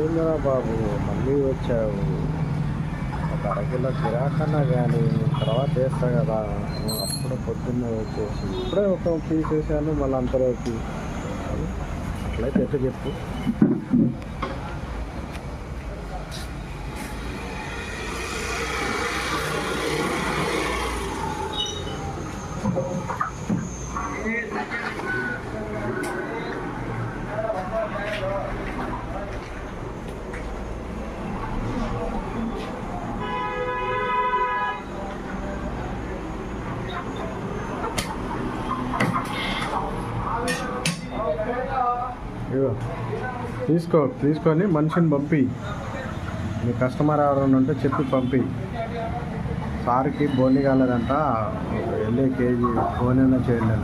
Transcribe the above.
ఏందిరా బాబు మళ్ళీ వచ్చావు, ఒక అరకిలో గిరాకన్నా కానీ తర్వాత వేస్తా కదా. అప్పుడు పొద్దున్నే వచ్చేసి ఇప్పుడే ఒక పీస్ వేసాను, మళ్ళీ అంతలోకి అట్లయితే ఎట్లా చెప్పు. ఇగో తీసుకొని మనిషిని పంపి, మీ కస్టమర్ ఎవరైనా ఉంటే చెప్పి పంపి. సార్కి బోని కాలేదంట, వెళ్ళే కేజీ ఫోన్ అయినా చేయండి.